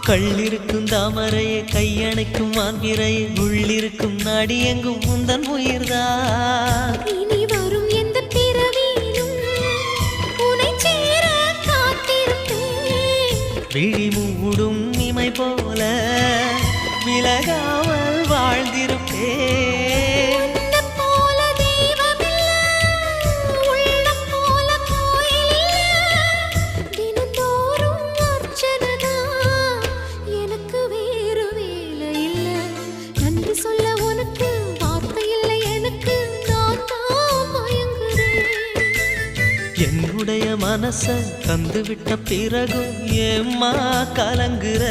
கள்ளிருக்கும் தாமரையை கையணைக்கும் மான்பிரையை உள்ளிருக்கும் நாடி எங்கும் முந்தன் உயிர்தான். இனி வரும் எந்த பிறவியிலும் உனை சேர காத்திருப்பேன். விழி மூடும் இமை போல விலகாமல் வாழ்ந்திருப்பேன். என்னுடைய மனச தந்து விட்ட பிறகும் ஏம்மா கலங்குற?